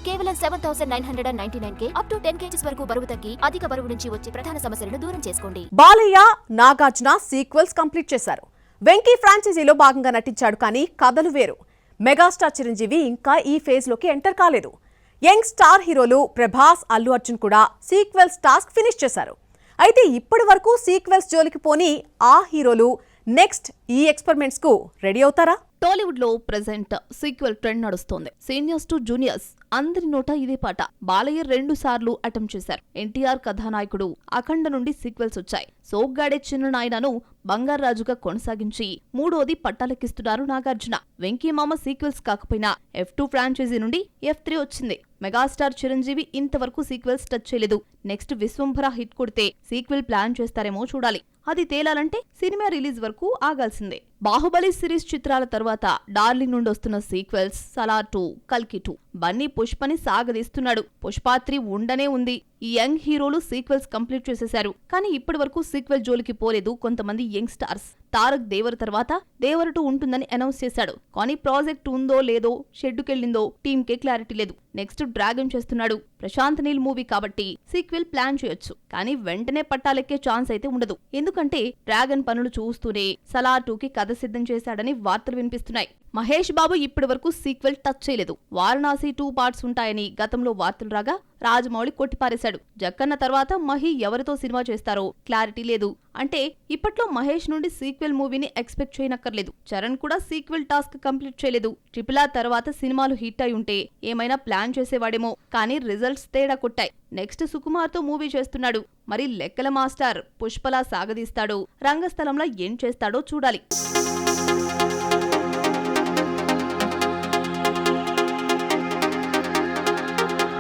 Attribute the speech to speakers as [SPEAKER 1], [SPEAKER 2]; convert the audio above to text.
[SPEAKER 1] కేవలం 7,999K up to 10 kgs వరకు బరువు తగ్గి అధిక బరువు నుంచి వచ్చే ప్రధాన సమస్యలను దూరం చేసుకోండి.
[SPEAKER 2] బాలయ్య, నాగార్జున సీక్వెల్స్ కంప్లీట్ చేశారు. వెంకీ ఫ్రాంచైజీలో భాగంగా నటించాడు, కానీ కథలు వేరు. మెగాస్టార్ చిరంజీవి ఇంకా ఈ ఫేజ్ లోకి ఎంటర్ కాలేదు. యంగ్ స్టార్ హీరోలు ప్రభాస్, అల్లు అర్జున్ కూడా సీక్వెల్స్ టాస్క్ ఫినిష్ చేశారు. అయితే ఇప్పటి వరకు సీక్వెల్స్ జోలికి పోని ఆ హీరోలు నెక్స్ట్ ఈ ఎక్స్పెరిమెంట్స్ కు రెడీ అవుతారా?
[SPEAKER 3] టాలీవుడ్ లో ప్రెజెంట్ సీక్వెల్ ట్రెండ్ నడుస్తోంది. సీనియర్స్ టు జూనియర్స్ అందరి నోట ఇదే పాట. బాలయ్య 2 సార్లు అటెంప్ట్ చేశారు. ఎన్టీఆర్ కథానాయకుడు అఖండ నుండి సీక్వెల్స్ వచ్చాయి. సోగ్గాడే చిన్న నాయనను బంగారాజుగా కొనసాగించి మూడోది పట్టాలెక్కిస్తున్నారు నాగార్జున. వెంకీ మామ సీక్వెల్స్ కాకపోయినా F2 ఫ్రాంచైజీ నుండి F3 వచ్చింది. మెగాస్టార్ చిరంజీవి ఇంతవరకు సీక్వెల్స్ టచ్ చేయలేదు. నెక్స్ట్ విశ్వంభర హిట్ కొడితే సీక్వెల్ ప్లాన్ చేస్తారేమో చూడాలి. అది తేలాలంటే సినిమా రిలీజ్ వరకు ఆగాల్సిందే. బాహుబలి సిరీస్ చిత్రాల తర్వాత డార్లింగ్ నుండి వస్తున్న సీక్వెల్స్ సలార్ 2, కల్కి 2. బన్నీ పుష్పని సాగదీస్తున్నాడు. పుష్ప 3 ఉండనే ఉంది. ఈ యంగ్ హీరోలు సీక్వెల్స్ కంప్లీట్ చేసేశారు. కానీ ఇప్పటి వరకు సీక్వెల్ జోలికి పోలేదు కొంతమంది యంగ్ స్టార్స్. తారక్ దేవర్ తర్వాత దేవర్ 2 ఉంటుందని అనౌన్స్ చేశాడు. కానీ ప్రాజెక్ట్ ఉందో లేదో, షెడ్డుకెళ్ళిందో టీంకే క్లారిటీ లేదు. నెక్స్ట్ డ్రాగన్ చేస్తున్నాడు. ప్రశాంత్ నీల్ మూవీ కాబట్టి సీక్వెల్ ప్లాన్ చేయొచ్చు, కానీ వెంటనే పట్టాలెక్కే ఛాన్స్ అయితే ఉండదు. ఎందుకంటే డ్రాగన్ పనులు చూస్తూనే సలార్ 2కి కథ సిద్ధం చేశాడని వార్తలు వినిపిస్తున్నాయి. మహేష్ బాబు ఇప్పటి వరకు సీక్వెల్ టచ్ చేయలేదు. వారణాసి 2 పార్ట్స్ ఉంటాయని గతంలో వార్తలు రాగా రాజమౌళి కొట్టిపారేశాడు. జక్కన్న తర్వాత మహి ఎవరితో సినిమా చేస్తారో క్లారిటీ లేదు. అంటే ఇప్పట్లో మహేష్ నుండి సీక్వెల్ మూవీని ఎక్స్పెక్ట్ చేయనక్కర్లేదు. చరణ్ కూడా సీక్వెల్ టాస్క్ కంప్లీట్ చేయలేదు. ట్రిపుల్ R తర్వాత సినిమాలు హిట్ అయి ఉంటే ఏమైనా ప్లాన్ చేసేవాడేమో, కానీ రిజల్ట్స్ తేడా కొట్టాయి. నెక్స్ట్ సుకుమార్తో మూవీ చేస్తున్నాడు. మరి లెక్కల మాస్టర్ పుష్పలా సాగదీస్తాడో, రంగస్థలంలో ఏం చేస్తాడో చూడాలి.